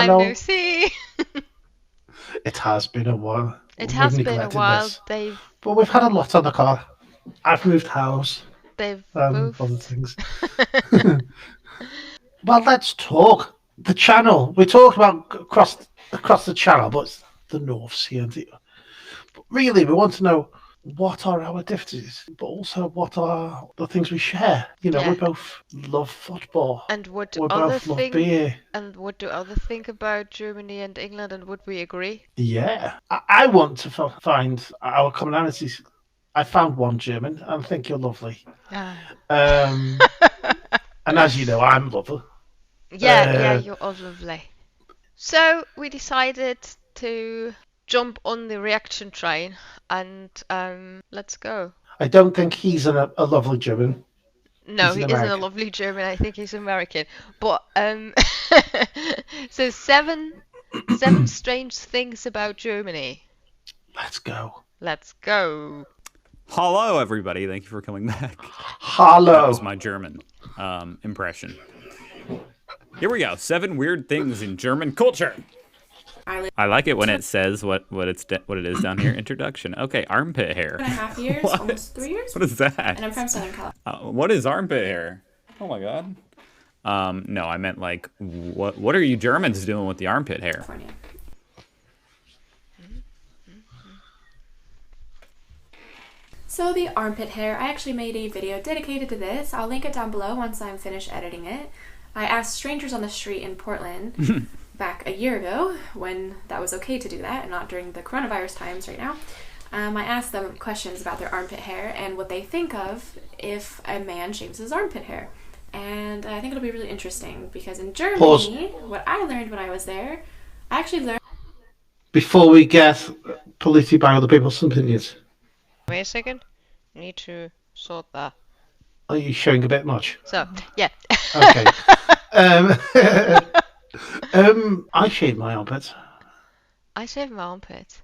time no see. It has been a while. It We've has been a neglected while. this. But we've had a lot on the car. I've moved house. They've Other moved. things. Well, let's talk. The channel. We talked about across the channel, but it's the North Sea. But really, we want to know what are our differences, but also what are the things we share. You know, Yeah. we both love football. And what do We others both love think? beer. And what do others think about Germany and England? And would we agree? Yeah. I want to find our commonalities. I found one German, and I think you're lovely. And as you know, I'm lovely. Yeah, you're all lovely. So we decided to jump on the reaction train and let's go. I don't think he's a lovely German. No, He's he an isn't a American. lovely German. I think he's American. But so seven strange things about Germany. Let's go. Let's go. Hello, everybody. Thank you for coming back. Hello. That was my German impression. Here we go. 7 weird things in German culture. I like it when it says what it is down here. Introduction. Okay, armpit hair. 2.5 years, almost 3 years. What is that? And I'm from Southern California. What is armpit hair? Oh my god. No, I meant like what are you Germans doing with the armpit hair? So the armpit hair, I actually made a video dedicated to this. I'll link it down below once I'm finished editing it. I asked strangers on the street in Portland back a year ago when that was okay to do that and not during the coronavirus times right now. I asked them questions about their armpit hair and what they think of if a man shaves his armpit hair. And I think it'll be really interesting because in Germany, what I learned when I was there, I actually learned... Before we get polluted by other people's opinions. Wait a second. I need to sort that. Are you showing a bit much? So, yeah. Okay. I shave my armpits. I shave my armpit.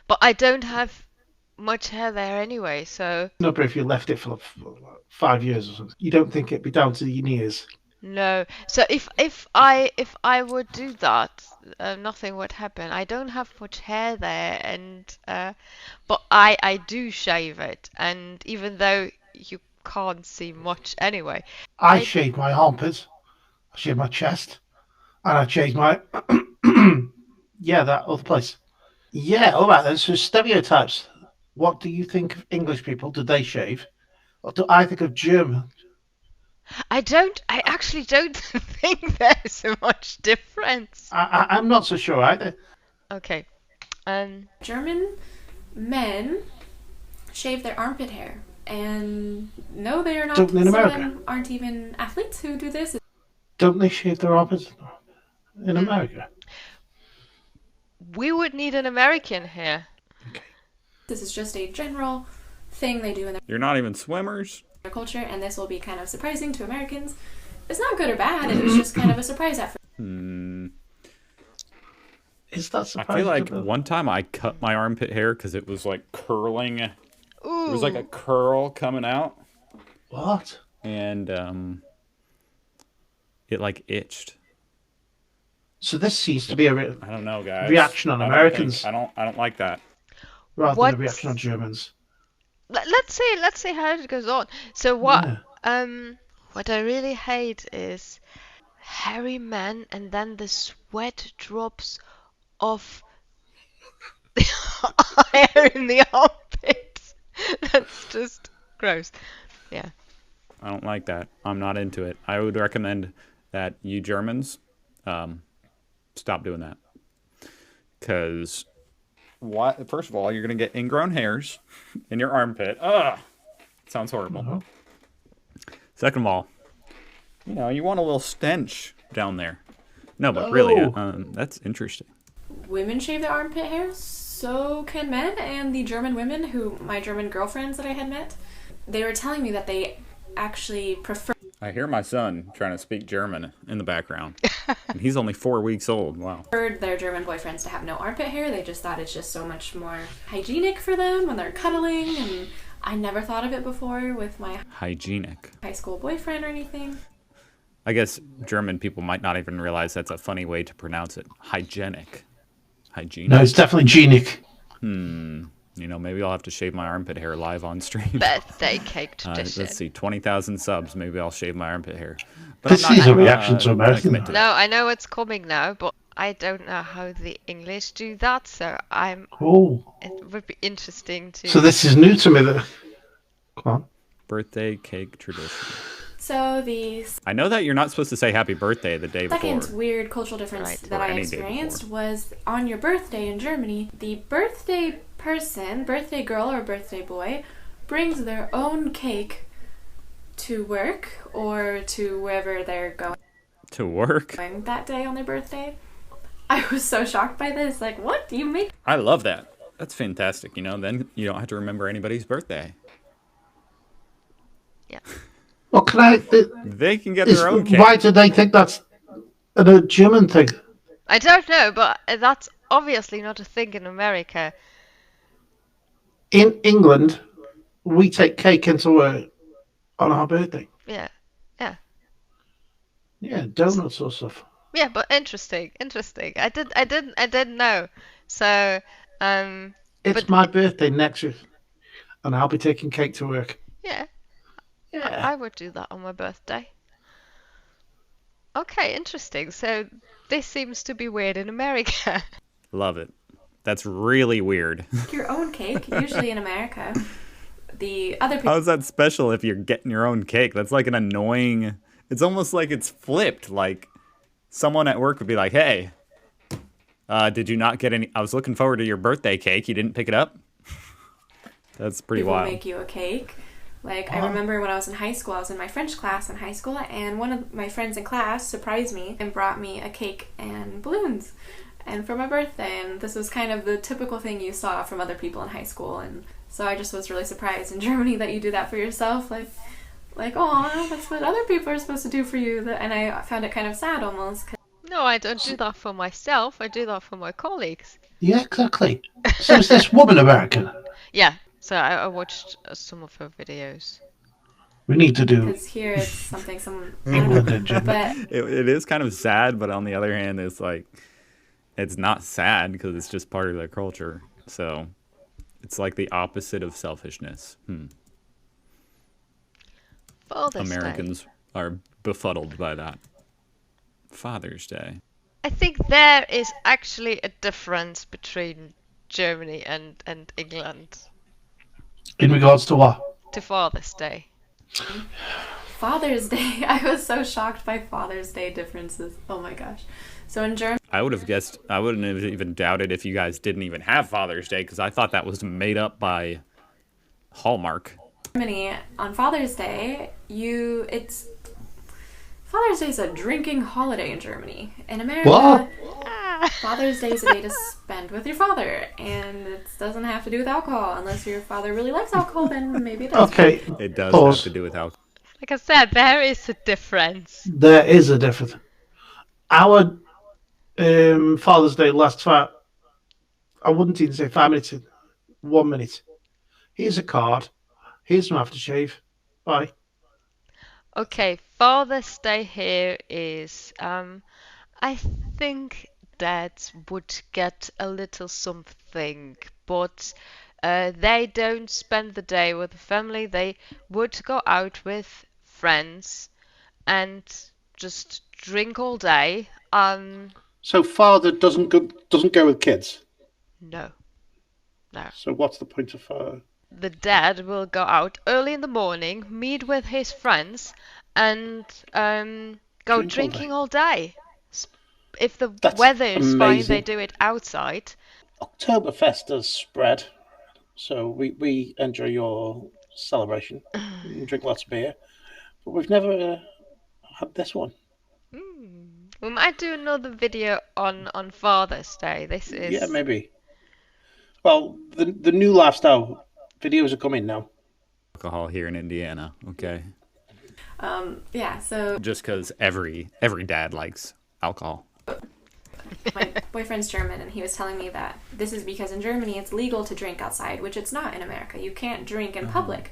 But I don't have much hair there anyway, so... No, but if you left it for 5 years or something, you don't think it'd be down to your knees? No. So if I would do that, nothing would happen. I don't have much hair there, and but I do shave it, and even though you can't see much anyway. I shave my armpits, I shave my chest, and I shave my that other place. Yeah, all right then. So stereotypes. What do you think of English people? Do they shave? Or do I think of German? I actually don't think there's so much difference. I'm not so sure either. Okay. German men shave their armpit hair. And no, they are not. Don't in America. Some of them aren't even athletes who do this. Don't they shave their armpits in America? We would need an American here. Okay. This is just a general thing they do in You're not even swimmers? their culture, and this will be kind of surprising to Americans. It's not good or bad, it was just kind of a surprise at first. Is that surprising? I feel like one time I cut my armpit hair because it was like curling. Ooh. It was like a curl coming out. What? And it like itched. So this seems to be a I don't know, guys. reaction on Americans I don't like that. rather than a reaction on Germans. Let's see how it goes on. So what I really hate is hairy men and then the sweat drops off the hair in the armpits. That's just gross. Yeah. I don't like that. I'm not into it. I would recommend that you Germans stop doing that. Because first of all, you're going to get ingrown hairs in your armpit. Ugh! Sounds horrible. Second of all, you want a little stench down there. No, but really, that's interesting. Women shave their armpit hair, so can men, and the German women my German girlfriends that I had met, they were telling me that they actually prefer... I hear my son trying to speak German in the background. And he's only 4 weeks old. Wow. Preferred their German boyfriends to have no armpit hair. They just thought it's just so much more hygienic for them when they're cuddling, and I never thought of it before with my hygienic high school boyfriend or anything. I guess German people might not even realize that's a funny way to pronounce it. Hygienic. Hygienic. No, it's definitely genic. Maybe I'll have to shave my armpit hair live on stream. Birthday cake tradition. Let's see, 20,000 subs. Maybe I'll shave my armpit hair. But This is a reaction to American. No, I know it's coming now, but I don't know how the English do that, so Oh. it would be interesting to... So this is new to me. Come on. Birthday cake tradition. So the I know that you're not supposed to say happy birthday the day before. second weird cultural difference Right. that Or I any day experienced before. was on your birthday in Germany, the birthday person, birthday girl or birthday boy, brings their own cake to work or to wherever they're going To work? that day on their birthday. I was so shocked by this. Like, what do you make? I love that. That's fantastic. Then you don't have to remember anybody's birthday. Yeah. Well, can I? They can get their own cake. Why do they think that's a German thing? I don't know, but that's obviously not a thing in America. In England, we take cake into work on our birthday. Yeah. Yeah, donuts or stuff. Yeah, but interesting. I didn't know. So, It's but my birthday next week, and I'll be taking cake to work. yeah, Yeah. I would do that on my birthday. Okay, interesting. So this seems to be weird in America. Love it. That's really weird. Your own cake, usually in America. The other people How is that special if you're getting your own cake? That's like an annoying... It's almost like it's flipped. Like, someone at work would be like, hey, did you not get any... I was looking forward to your birthday cake. You didn't pick it up? That's pretty wild. make you a cake. Like, I remember when I was in high school, I was in my French class in high school, and one of my friends in class surprised me and brought me a cake and balloons. And for my birthday, and this was kind of the typical thing you saw from other people in high school, and so I just was really surprised in Germany that you do that for yourself, like, oh, that's what other people are supposed to do for you, and I found it kind of sad almost. No, I don't do that for myself. I do that for my colleagues. Yeah, exactly. So is this woman American? Yeah. So I watched some of her videos. We need to do Because here it's something England and Germany. but It is kind of sad, but on the other hand, it's like... It's not sad because it's just part of their culture. So it's like the opposite of selfishness. Father's Day. Americans are befuddled by that. Father's Day. I think there is actually a difference between Germany and England In regards to what? to Father's Day. Father's Day, I was so shocked by Father's Day differences. Oh my gosh. So in Germany, I would have guessed, I wouldn't have even doubted if you guys didn't even have Father's Day because I thought that was made up by Hallmark. on Father's Day, Father's Day is a drinking holiday in Germany. In America, What? Father's Day is a day to spend with your father, and it doesn't have to do with alcohol. Unless your father really likes alcohol, then maybe it does. Okay. It does Pause. have to do with alcohol. Like I said, there is a difference. There is a difference. Our Father's Day lasts for, I wouldn't even say 5 minutes, 1 minute. Here's a card. Here's some aftershave. Bye. Okay, Father's Day here is, I think dads would get a little something, but they don't spend the day with the family. They would go out with friends and just drink all day. So father doesn't go with kids. No. So what's the point of father? The dad will go out early in the morning, meet with his friends, and go drinking all day. If the That's weather is fine, amazing. they do it outside. Oktoberfest has spread, so we enjoy your celebration. We drink lots of beer, but we've never had this one. We might do another video on Father's Day. This is Yeah, maybe. Well, the new lifestyle videos are coming now. Alcohol here in Indiana, okay? Yeah, so Just because every dad likes alcohol. my boyfriend's German, and he was telling me that this is because in Germany it's legal to drink outside, which it's not in America. You can't drink in public.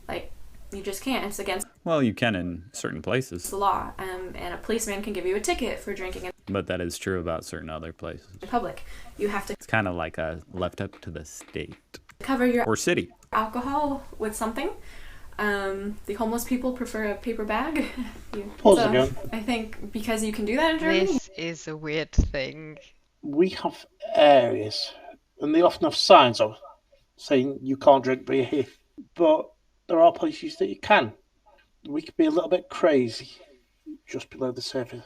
Like, you just can't. It's against... Well, you can in certain places. It's the law, and a policeman can give you a ticket for drinking in But that is true about certain other places. public. You have to It's kind of like left up to the state cover your or city. alcohol with something. The homeless people prefer a paper bag. Pause So, again. I think because you can do that in Germany. This is a weird thing. We have areas, and they often have signs up saying you can't drink beer here. But there are places that you can. We could be a little bit crazy just below the surface.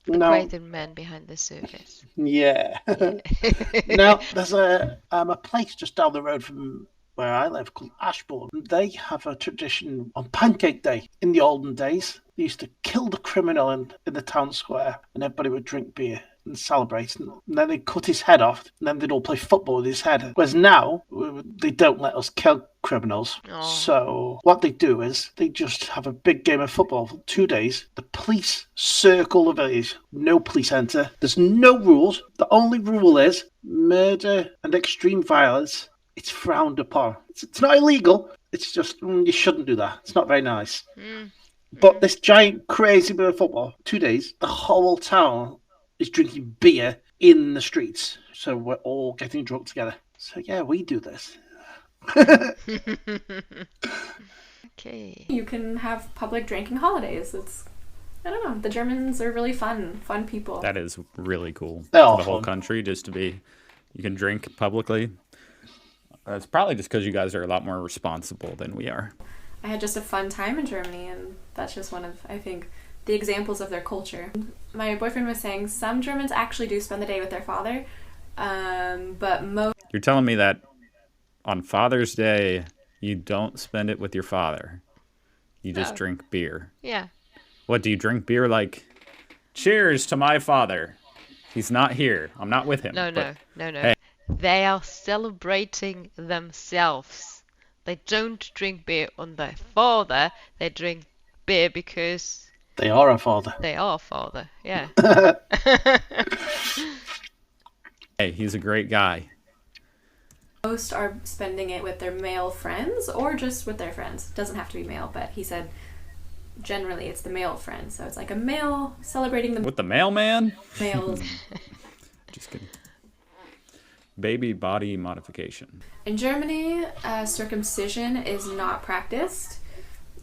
Now, Greater man behind the surface. yeah. Now, there's a place just down the road from where I live called Ashbourne. They have a tradition on Pancake Day. In the olden days, they used to kill the criminal in the town square, and everybody would drink beer and celebrate. And then they'd cut his head off, and then they'd all play football with his head. Whereas now, they don't let us kill criminals. Oh. So what they do is they just have a big game of football for 2 days. The police circle the village. No police enter. There's no rules. The only rule is murder and extreme violence. It's frowned upon. It's not illegal. It's just, you shouldn't do that. It's not very nice. But this giant, crazy bit of football, 2 days, the whole town is drinking beer in the streets. So we're all getting drunk together. So yeah, we do this. Okay. You can have public drinking holidays. I don't know. The Germans are really fun people. That is really cool. They're all For the whole fun. country, just to be, you can drink publicly. It's probably just because you guys are a lot more responsible than we are. I had just a fun time in Germany, and that's just one of, I think, the examples of their culture. My boyfriend was saying some Germans actually do spend the day with their father, but most... You're telling me that on Father's Day, you don't spend it with your father. You just No. drink beer. Yeah. What, do you drink beer like, cheers to my father? He's not here. I'm not with him. No. But Hey. They are celebrating themselves. They don't drink beer on their father. They drink beer because They are our father. they are father. Yeah. hey, he's a great guy. Most are spending it with their male friends or just with their friends. It doesn't have to be male, but he said generally it's the male friends. So it's like a male celebrating the With the mailman? males. Just kidding. Baby body modification. In Germany, circumcision is not practiced.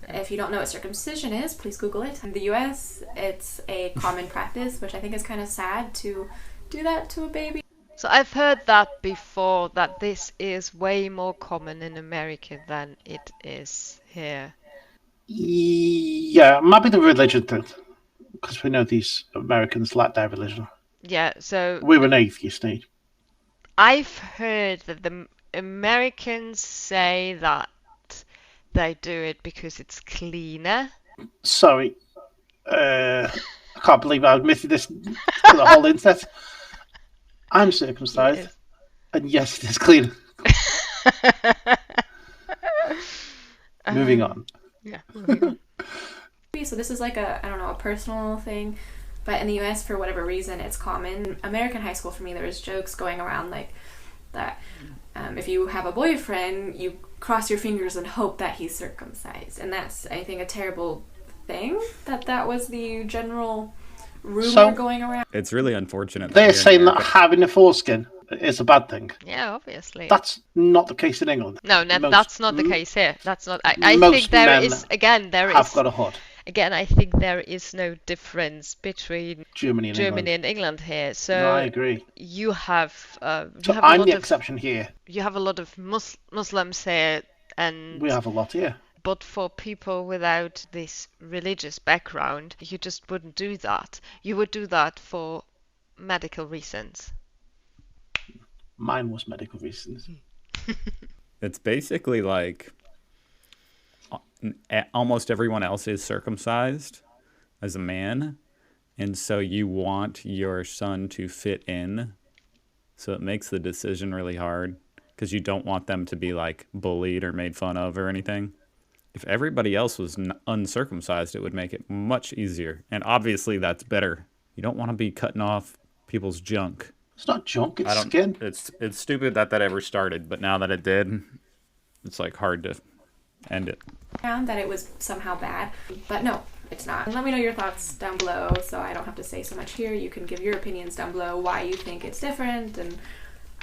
If you don't know what circumcision is, please Google it. In the US, it's a common practice, which I think is kind of sad to do that to a baby. So I've heard that before, that this is way more common in America than it is here. Yeah, might be the religion thing. Because we know these Americans lack their religion. Yeah, so We're an atheist state. I've heard that the Americans say that they do it because it's cleaner. Sorry. I can't believe I admitted this to the whole internet. I'm circumcised. Yes. And yes, it is clean. Moving on. Yeah. moving on. So this is like a personal thing. But in the US, for whatever reason, it's common. American high school, for me, there was jokes going around like that. If you have a boyfriend, you cross your fingers and hope that he's circumcised. And that's, I think, a terrible thing. That was the general rumor going around. It's really unfortunate. They're here in saying that America- having a foreskin is a bad thing. Yeah, obviously. That's not the case in England. No, Most- that's not the case here. That's not. I most think there men is again. There Have is got a hood. again. I think there is no difference between Germany and Germany England. and England here. No, I So agree. you have So a I'm lot the of exception here. you have a lot of Muslims here, and We have a lot here. but for people without this religious background, you just wouldn't do that. You would do that for medical reasons. Mine was medical reasons. It's basically like almost everyone else is circumcised as a man, and so you want your son to fit in, so it makes the decision really hard because you don't want them to be like bullied or made fun of or anything. If everybody else was uncircumcised, it would make it much easier, and obviously that's better. You don't want to be cutting off people's junk. It's not junk, I it's don't. skin. It's stupid that ever started, but now that it did, it's like hard to End it. that it was somehow bad, but no, it's not. And let me know your thoughts down below, so I don't have to say so much here. You can give your opinions down below, why you think it's different, and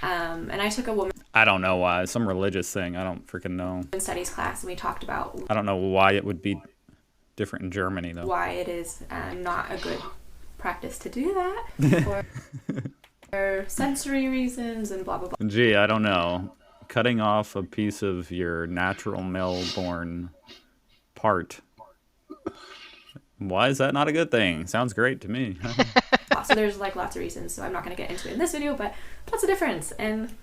I took a woman I don't know why. Some religious thing. I don't freaking know. studies class, and we talked about I don't know why it would be different in Germany, though. why it is not a good practice to do that for sensory reasons and blah blah blah. Gee, I don't know. Cutting off a piece of your natural male-born part. Why is that not a good thing? Sounds great to me. So there's like lots of reasons, so I'm not going to get into it in this video, but lots of difference. And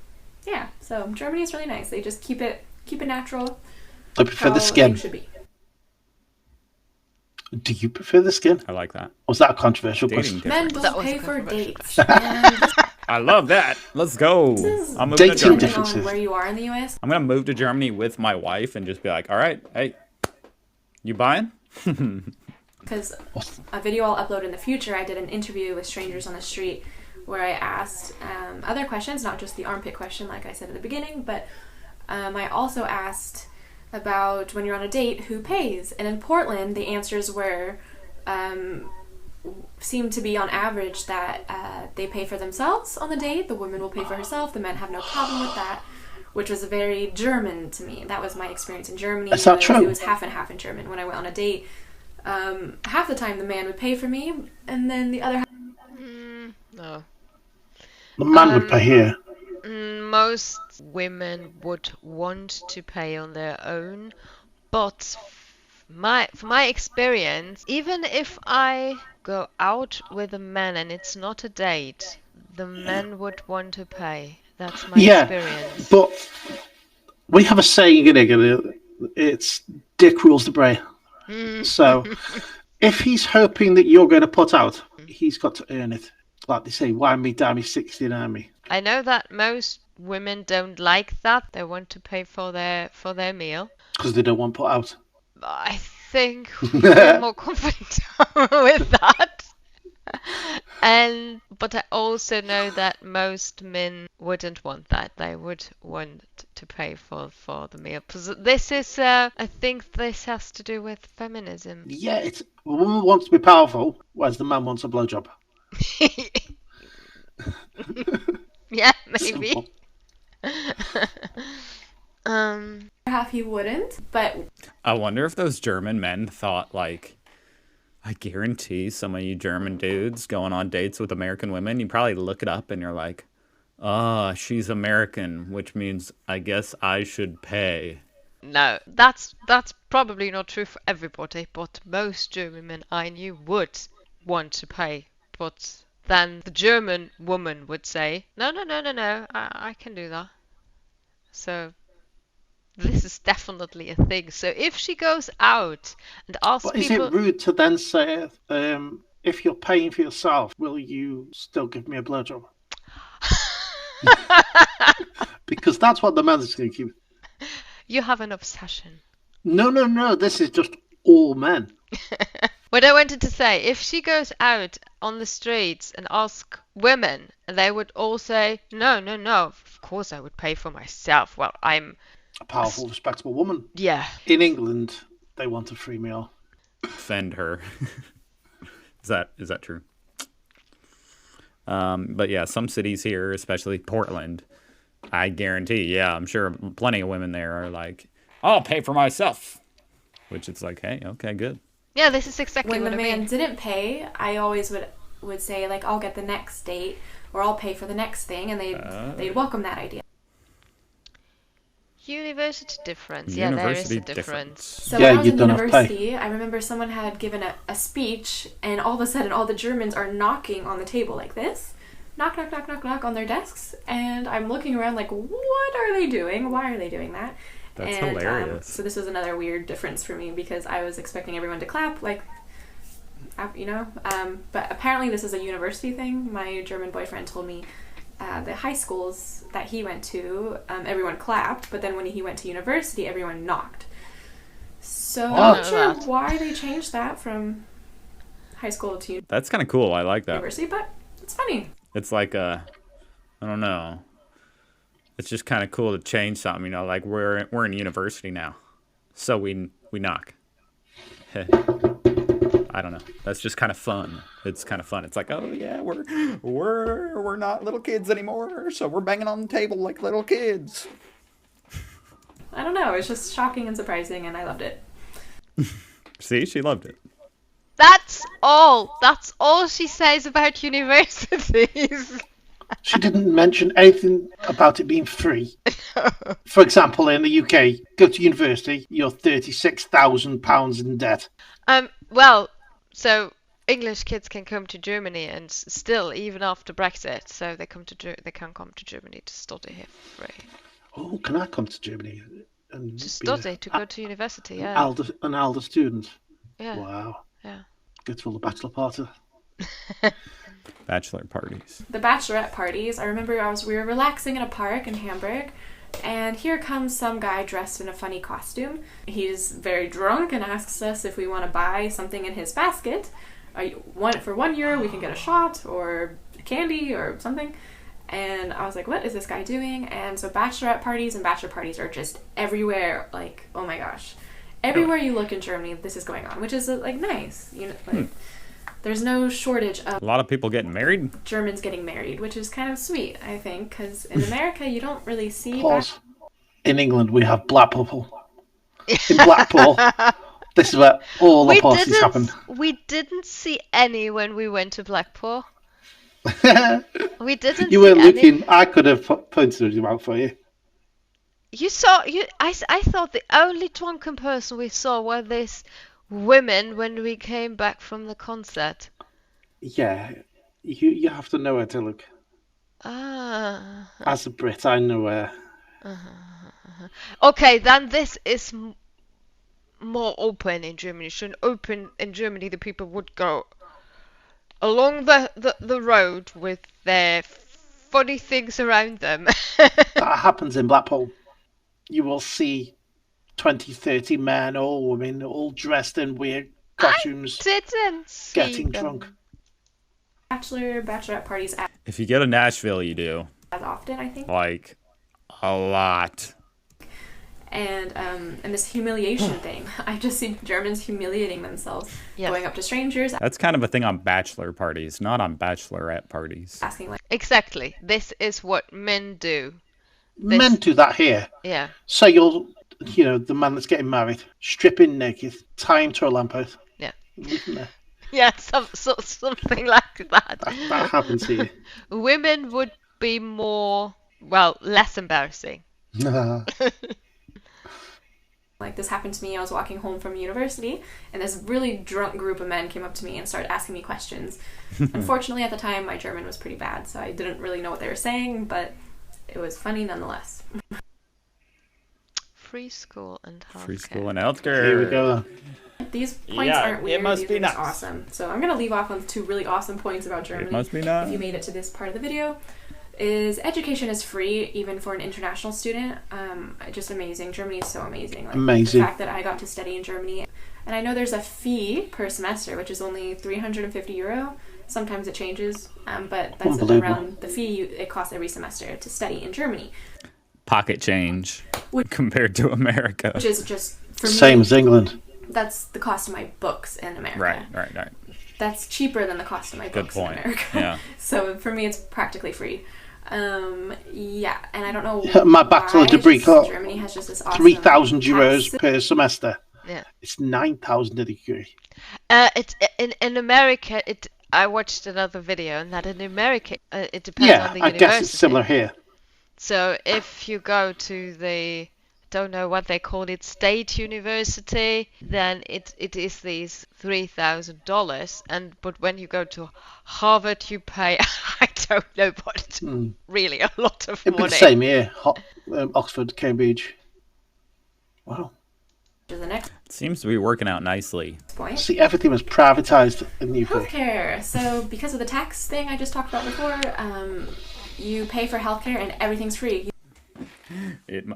yeah, so Germany is really nice. They just keep it natural. I prefer how the skin. it should be. Do you prefer the skin? I like that. Was that a controversial Dating question? Men difference. don't was a pay for controversial dates. And this I love that. Let's go. is I'm moving to Dating Germany. depending differences. on where you are in the US. I'm going to move to Germany with my wife and just be like, all right, hey, you buying? Because a video I'll upload in the future, I did an interview with strangers on the street where I asked other questions, not just the armpit question like I said at the beginning, but I also asked about when you're on a date, who pays? And in Portland, the answers were seem to be on average that they pay for themselves on the date, the woman will pay for herself, the men have no problem with that, which was very German to me. That was my experience in Germany. Is that true? It was half and half in German. When I went on a date, half the time the man would pay for me, and then the other half No. The man would pay here. Most women would want to pay on their own, but from my experience, even if I go out with a man and it's not a date, the men would want to pay. That's my experience. But we have a saying in England, it's dick rules the bray. So if he's hoping that you're going to put out, he's got to earn it. Like they say, why me, damn me, 69 me. I know that most women don't like that. They want to pay for their meal. Because they don't want put out. I think we're more comfortable with that. But I also know that most men wouldn't want that. They would want to pay for the meal. Because this is, I think this has to do with feminism. Yeah, it's a woman wants to be powerful, whereas the man wants a blowjob. Yeah, maybe. Simple. half he wouldn't, but I wonder if those German men thought, like, I guarantee some of you German dudes going on dates with American women, you probably look it up and you're like, she's American, which means I guess I should pay. No, that's probably not true for everybody, but most German men I knew would want to pay. But then the German woman would say, no, I can do that. So this is definitely a thing. So if she goes out and asks But is people... it rude to then say, if you're paying for yourself, will you still give me a blowjob? Because that's what the man's going to keep. You have an obsession. No, this is just all men. What I wanted to say, if she goes out on the streets and asks women, they would all say, no, of course I would pay for myself. Well, I'm... A powerful, respectable woman. Yeah. In England, they want a free meal. Offend her. Is that true? But yeah, some cities here, especially Portland, I guarantee, I'm sure plenty of women there are like, I'll pay for myself. Which it's like, hey, okay, good. Yeah, this is exactly when what the I man mean. didn't pay, I always would say, like, I'll get the next date, or I'll pay for the next thing, and they'd welcome that idea. University difference. Yeah, there is a difference. So Yeah, when I was you in don't have to pay. university, I remember someone had given a speech, and all of a sudden all the Germans are knocking on the table like this. Knock, knock, knock, knock, knock on their desks. And I'm looking around like, what are they doing? Why are they doing that? That's hilarious. So this was another weird difference for me because I was expecting everyone to clap, like, but apparently this is a university thing. My German boyfriend told me the high schools that he went to, everyone clapped, but then when he went to university, everyone knocked. So I'm not sure why they changed that from high school to That's kind of cool. I like that. university, but it's funny. It's like I don't know. It's just kind of cool to change something, like we're in university now. so we knock. I don't know. That's just kind of fun. It's kind of fun. It's like, oh yeah, we're not little kids anymore, so we're banging on the table like little kids. I don't know. It's just shocking and surprising, and I loved it. See, she loved it. That's all. That's all she says about universities. She didn't mention anything about it being free. For example, in the UK, go to university, you're £36,000 in debt. Well, so English kids can come to Germany, and still, even after Brexit, so they can come to Germany to study here for free. Oh, can I come to Germany and To study, to go to university, yeah. an elder student? Yeah. Wow. Yeah. Go to all the bachelor party. Bachelor parties. The bachelorette parties. I remember we were relaxing in a park in Hamburg, and here comes some guy dressed in a funny costume. He's very drunk and asks us if we want to buy something in his basket. For €1 we can get a shot or candy or something. And I was like, what is this guy doing? And so bachelorette parties and bachelor parties are just everywhere. Like, oh my gosh. Everywhere you look in Germany, this is going on, which is like nice. You know, like, there's no shortage of A lot of people getting married. Germans getting married, which is kind of sweet, I think, because in America you don't really see. Pause. In England, we have Blackpool. In Blackpool, this is where all the parties happen. We didn't see any when we went to Blackpool. We didn't. You see weren't any. looking. I could have pointed them out for you. You saw you. I thought the only drunken person we saw were these women when we came back from the concert. Yeah, you have to know where to look. Ah. As a Brit, I know where. Okay, then this is more open in Germany. So open in Germany, the people would go along the road with their funny things around them. That happens in Blackpool. You will see 20, 30 men or women all dressed in weird costumes Didn't see getting them. drunk. Bachelorette parties If you go to Nashville, you do. as often, I think. Like, a lot. And this humiliation thing. I just see Germans humiliating themselves, Yes. going up to strangers, That's kind of a thing on bachelor parties, not on bachelorette parties. asking like, Exactly. This is what men do. Men do that here. Yeah. So the man that's getting married, stripping naked, tie him to a lamppost. Yeah. Leave him there. Yeah, something like that. That happens here. Women would be less embarrassing. like this happened to me. I was walking home from university, and this really drunk group of men came up to me and started asking me questions. Unfortunately, at the time, my German was pretty bad, so I didn't really know what they were saying, but it was funny nonetheless. Free school and healthcare. Free school and healthcare. Here we go. These points Yeah, aren't weird. it must These be are just nice. awesome. So I'm going to leave off on 2 really awesome points about Germany. It must be nice. If you made it to this part of the video, is education is free, even for an international student. Just amazing. Germany is so amazing. Like, Amazing. The fact that I got to study in Germany. And I know there's a fee per semester, which is only €350. Sometimes it changes, but that's around the fee it costs every semester to study in Germany. Pocket change compared to America. Which is just, for me, Same as England. that's the cost of my books in America. Right. That's cheaper than the cost of my Good books point. in America. Yeah. So for me, it's practically free. Yeah, and I don't know My bachelor why, degree just cost Germany has just this awesome €3,000 tax- per semester. Yeah. It's 9,000 a degree. It's in America. I watched another video, and that in America, it depends Yeah, on the I university. guess it's similar here. So if you go to the, don't know what they call it, state university, then it is these $3,000, but when you go to Harvard, you pay I don't know what, really a lot of It'd be money. the same here. Oxford, Cambridge. Wow. To the next It seems to be working out nicely. point. See, everything was privatised in the UK. Healthcare. So because of the tax thing I just talked about before, you pay for healthcare and everything's free.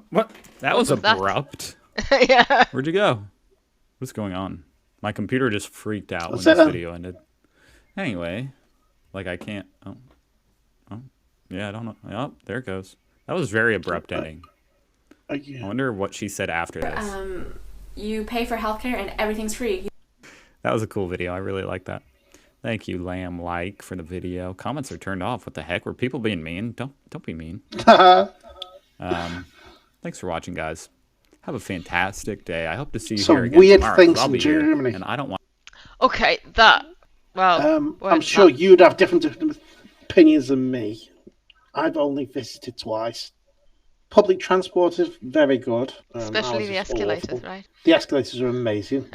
What? That was was that? abrupt. Yeah. Where'd you go? What's going on? My computer just freaked out What's when that? this video ended. Anyway, like I can't. Oh, yeah, I don't know. Oh, there it goes. That was very abrupt ending. I wonder what she said after this. you pay for healthcare and everything's free. That was a cool video. I really like that. Thank you, Lamb Like, for the video. Comments are turned off. What the heck? Were people being mean? Don't be mean. Thanks for watching, guys. Have a fantastic day. I hope to see you here again weird tomorrow, things 'cause I'll in be here, Germany. and I don't want. Okay, that. Well, I'm sure you'd have different opinions than me. I've only visited twice. Public transport is very good. Especially ours the is escalators, awful. right? The escalators are amazing.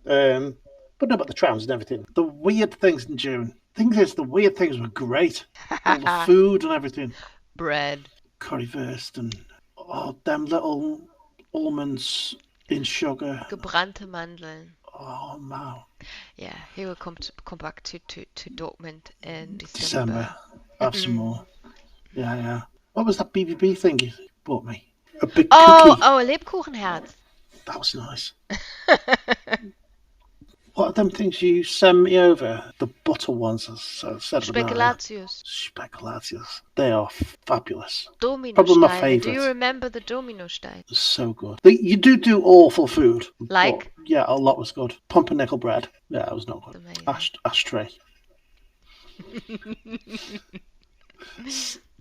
But no, but the trams and everything. The weird things in Germany. Thing is, the weird things were great. All the food and everything. Bread. Currywurst and them little almonds in sugar. Gebrannte Mandeln. Oh, man. Yeah, he will come back to Dortmund in December. Have some more. Yeah. What was that BBB thing you bought me? A big cookie. Oh, a Lebkuchenherz. That was nice. What are them things you send me over? The butter ones, as I said. Spekulatius. Spekulatius. They are fabulous. Dominosteine. Probably my favourite. Do you remember the Dominosteine? So good. You do awful food. Like? But, yeah, a lot was good. Pumpernickel bread. Yeah, it was not good. Amazing. Ashtray.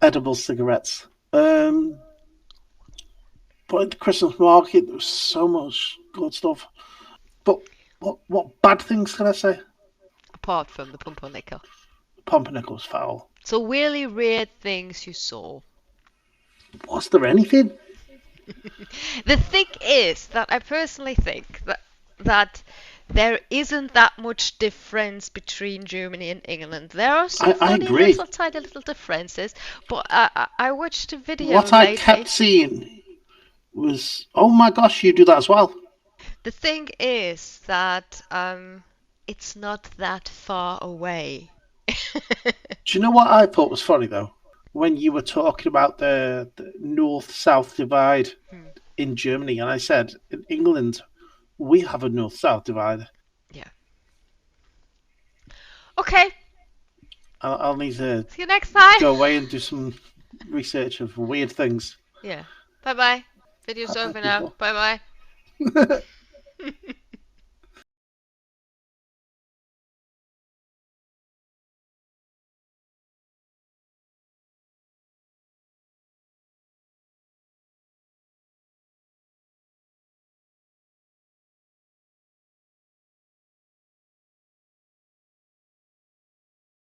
Edible cigarettes. But at the Christmas market, there was so much good stuff. But what bad things can I say? Apart from the pumpernickel. Pumpernickel's foul. So really weird things you saw. Was there anything? The thing is that I personally think that there isn't that much difference between Germany and England. There are some funny little tiny little differences, but I watched a video What lately. I kept seeing was, oh my gosh, you do that as well. The thing is that it's not that far away. Do you know what I thought was funny though? When you were talking about the north-south divide in Germany, and I said in England we have a north-south divide. Yeah. Okay. I'll need to see you next time. Go away and do some research of weird things. Yeah. Bye bye. Video's over now. Bye bye.